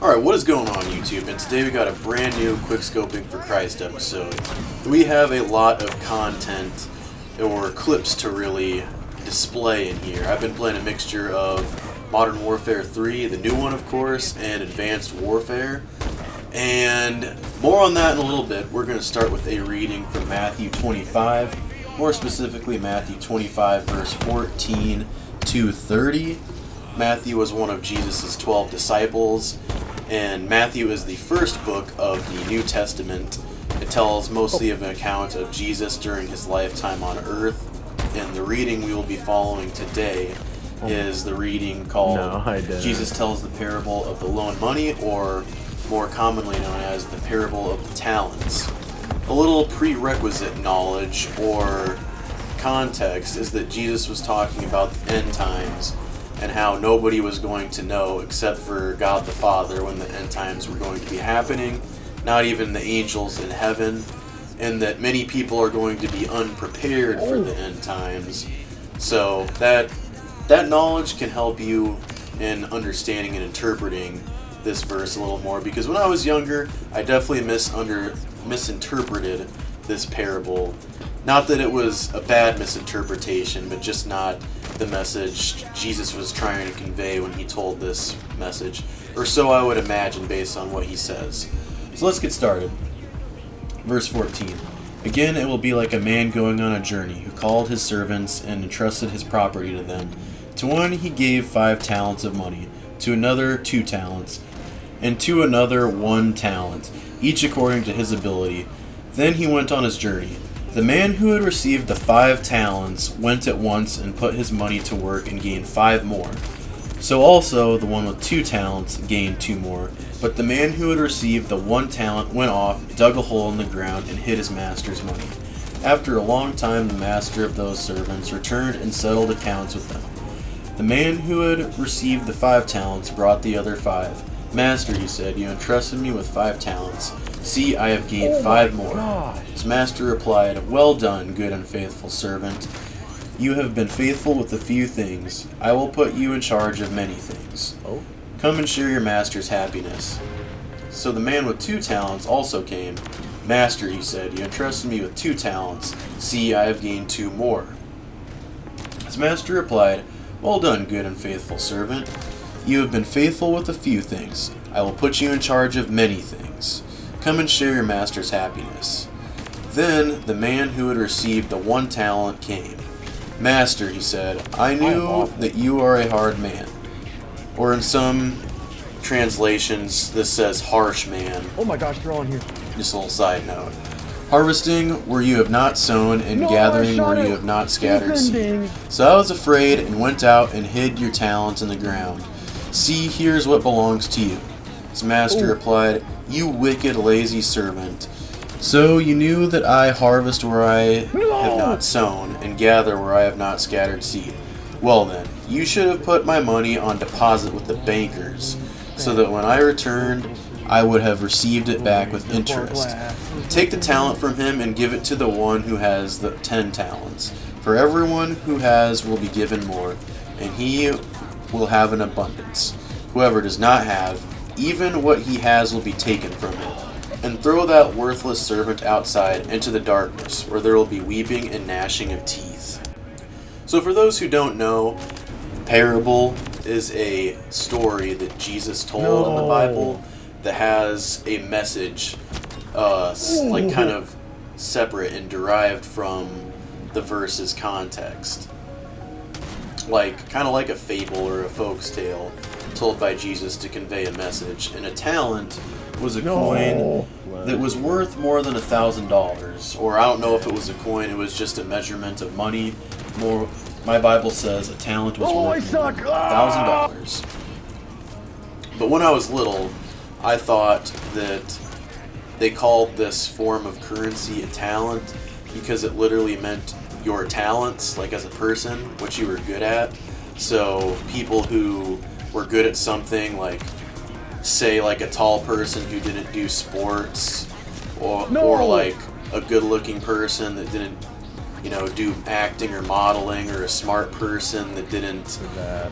Alright, what is going on YouTube? And today we got a brand new Quickscoping for Christ episode. We have a lot of content or clips to really display in here. I've been playing a mixture of Modern Warfare 3, the new one of course, and Advanced Warfare. And more on that in a little bit. We're going to start with a reading from Matthew 25, more specifically Matthew 25 verse 14 to 30. Matthew was one of Jesus' 12 disciples, and Matthew is the first book of the New Testament. It tells mostly of an account of Jesus during his lifetime on earth, and the reading we will be following today is the reading called Jesus Tells the Parable of the Loan Money, or more commonly known as the Parable of the Talents. A little prerequisite knowledge or context is that Jesus was talking about the end times and how nobody was going to know except for God the Father when the end times were going to be happening, not even the angels in heaven, and that many people are going to be unprepared for the end times. So that knowledge can help you in understanding and interpreting this verse a little more, because when I was younger, I definitely misinterpreted this parable. Not that it was a bad misinterpretation, but just not the message Jesus was trying to convey when he told this message, or so I would imagine based on what he says. So let's get started. Verse 14. Again, it will be like a man going on a journey, who called his servants and entrusted his property to them. To one he gave 5 talents of money, to another 2 talents, and to another 1 talent, each according to his ability. Then he went on his journey. The man who had received the 5 talents went at once and put his money to work and gained 5 more. So also the one with 2 talents gained 2 more. But the man who had received the 1 talent went off, dug a hole in the ground, and hid his master's money. After a long time the master of those servants returned and settled accounts with them. The man who had received the 5 talents brought the other 5. Master, he said, you entrusted me with 5 talents. See, I have gained 5 more. His master replied, Well done, good and faithful servant. You have been faithful with a few things. I will put you in charge of many things. Come and share your master's happiness. So the man with 2 talents also came. Master, he said, you entrusted me with 2 talents. See, I have gained 2 more. His master replied, Well done, good and faithful servant. You have been faithful with a few things. I will put you in charge of many things. Come and share your master's happiness. Then the man who had received the 1 talent came. Master, he said, I knew that you are a hard man. Or in some translations, this says harsh man. Oh my gosh, they're all in here. Just a little side note. Harvesting where you have not sown, and gathering where you have not scattered seed. So I was afraid and went out and hid your talents in the ground. See, here's what belongs to you. His master replied, You wicked, lazy servant. So you knew that I harvest where I have not sown, and gather where I have not scattered seed. Well then, you should have put my money on deposit with the bankers, so that when I returned, I would have received it back with interest. Take the talent from him and give it to the one who has the 10 talents. For everyone who has will be given more, and he will have an abundance. Whoever does not have, even what he has will be taken from him. And throw that worthless servant outside into the darkness, where there will be weeping and gnashing of teeth. So for those who don't know, parable is a story that Jesus told in the Bible that has a message like kind of separate and derived from the verse's context. Kind of like a fable or a folk's tale told by Jesus to convey a message. And a talent was a coin that was worth more than $1,000. Or I don't know if it was a coin, it was just a measurement of money. My Bible says a talent was worth more than $1,000. But when I was little, I thought that they called this form of currency a talent because it literally meant your talents, like as a person, what you were good at. So people who were good at something, like say like a tall person who didn't do sports, or like a good-looking person that didn't, do acting or modeling, or a smart person that didn't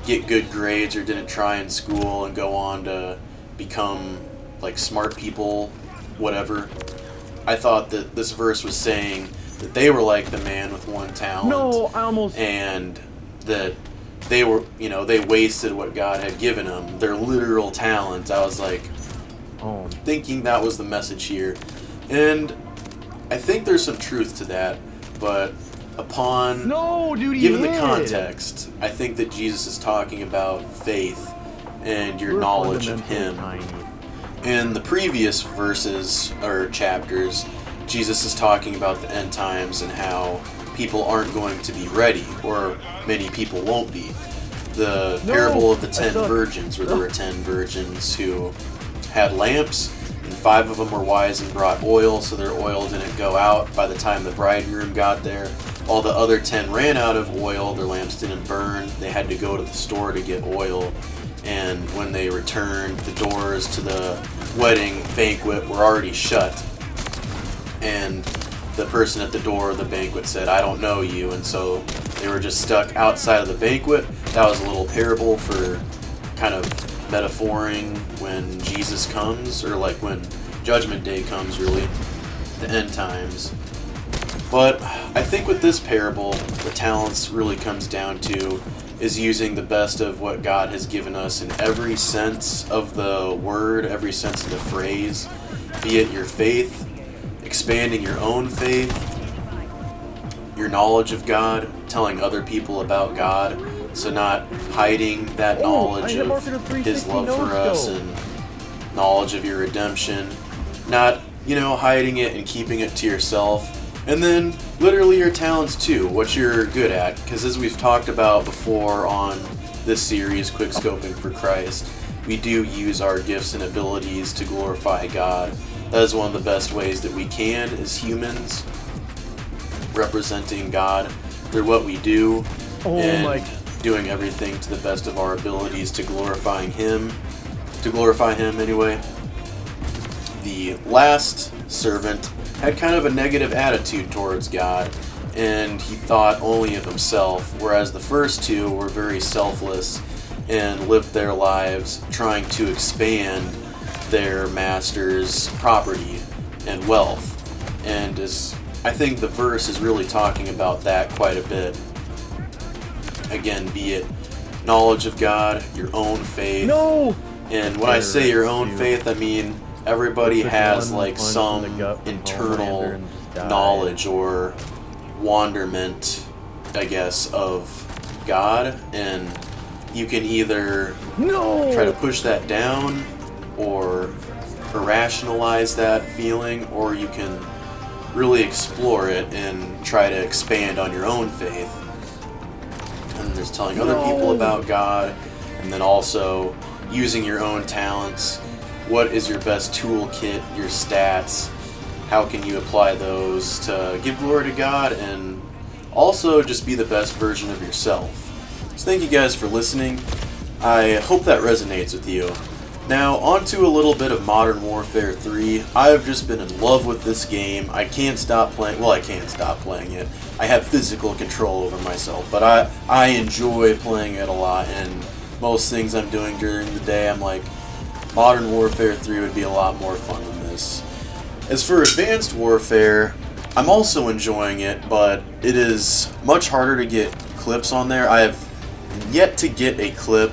get good grades or didn't try in school and go on to become like smart people, whatever. I thought that this verse was saying that they were like the man with one talent. No, I almost... And that they were, you know, they wasted what God had given them, their literal talent. I was like, thinking that was the message here. And I think there's some truth to that, but upon given the context, I think that Jesus is talking about faith and your knowledge of Him. In the previous verses or chapters, Jesus is talking about the end times and how people aren't going to be ready, or many people won't be. The parable of the 10 virgins, where there were 10 virgins who had lamps, and 5 of them were wise and brought oil, so their oil didn't go out by the time the bridegroom got there. While the other 10 ran out of oil, their lamps didn't burn. They had to go to the store to get oil, and when they returned, the doors to the wedding banquet were already shut. And the person at the door of the banquet said, "I don't know you," and so they were just stuck outside of the banquet. That was a little parable for kind of metaphoring when Jesus comes, or like when Judgment Day comes, really, the end times. But I think with this parable, the talents really comes down to is using the best of what God has given us in every sense of the word, every sense of the phrase, be it your faith, expanding your own faith, your knowledge of God, telling other people about God, so not hiding that knowledge of His love for us and knowledge of your redemption, not, you know, hiding it and keeping it to yourself. And then literally your talents too, what you're good at, because as we've talked about before on this series, QUICKSCOPING for Christ, we do use our gifts and abilities to glorify God. That is one of the best ways that we can as humans, representing God through what we do and doing everything to the best of our abilities to glorify Him anyway. The last servant had kind of a negative attitude towards God, and he thought only of himself, whereas the first two were very selfless and lived their lives trying to expand their master's property and wealth. And I think the verse is really talking about that quite a bit. Again, be it knowledge of God, your own faith. And when I say your own faith, I mean everybody has like some internal knowledge or wonderment, I guess, of God, and you can either try to push that down or rationalize that feeling, or you can really explore it and try to expand on your own faith. And there's telling other people about God, and then also using your own talents. What is your best toolkit, your stats? How can you apply those to give glory to God and also just be the best version of yourself? So thank you guys for listening. I hope that resonates with you. Now, on to a little bit of Modern Warfare 3. I have just been in love with this game. I can't stop playing. Well, I can't stop playing it. I have physical control over myself, but I enjoy playing it a lot, and most things I'm doing during the day, I'm like, Modern Warfare 3 would be a lot more fun than this. As for Advanced Warfare, I'm also enjoying it, but it is much harder to get clips on there. I have yet to get a clip,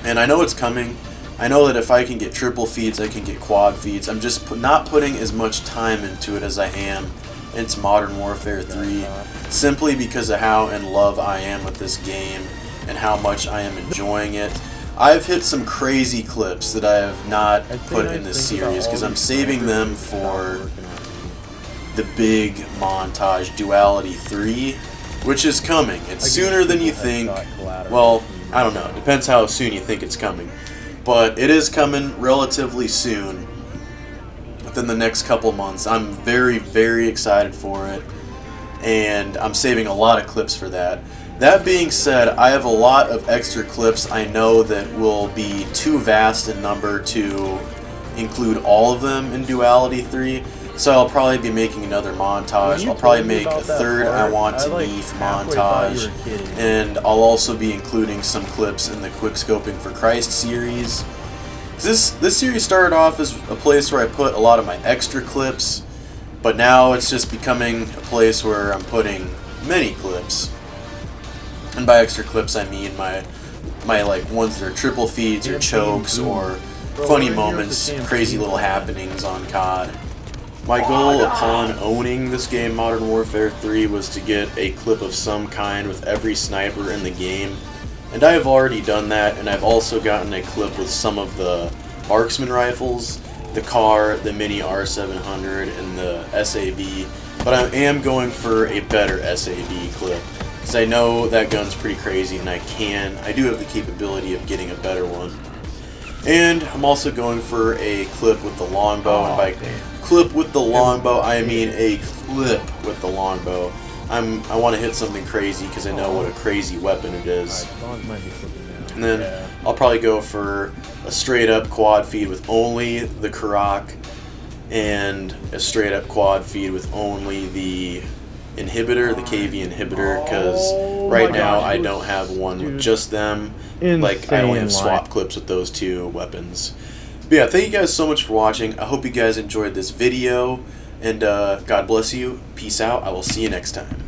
and I know it's coming. I know that if I can get triple feeds, I can get quad feeds. I'm just not putting as much time into it as I am into Modern Warfare 3, simply because of how in love I am with this game and how much I am enjoying it. I've hit some crazy clips that I have not put in this series because I'm saving them for the big montage, Duality 3, which is coming. It's sooner than you think. Well, I don't know. It depends how soon you think it's coming. But it is coming relatively soon, within the next couple months. I'm very, very excited for it, and I'm saving a lot of clips for that. That being said, I have a lot of extra clips I know that will be too vast in number to include all of them in Duality 3, so I'll probably be making another montage. I'll probably make a third I Want to Neef montage, and I'll also be including some clips in the QUICKSCOPING for Christ series, This series started off as a place where I put a lot of my extra clips, but now it's just becoming a place where I'm putting many clips. And by extra clips I mean my like ones that are triple feeds or chokes or funny moments, crazy little happenings on COD. My goal upon owning this game, Modern Warfare 3, was to get a clip of some kind with every sniper in the game. And I have already done that, and I've also gotten a clip with some of the marksman rifles, the CAR, the Mini R700, and the SAB. But I am going for a better SAB clip, because I know that gun's pretty crazy, and I do have the capability of getting a better one. And I'm also going for a clip with the longbow, and by clip with the longbow, I mean a clip with the longbow. I want to hit something crazy because I know what a crazy weapon it is. And then I'll probably go for a straight up quad feed with only the Karak, and a straight up quad feed with only the inhibitor, the KV inhibitor, because right now I don't have one with just them. Like, I only have swap clips with those two weapons. But yeah, thank you guys so much for watching. I hope you guys enjoyed this video, and God bless you. Peace out. I will see you next time.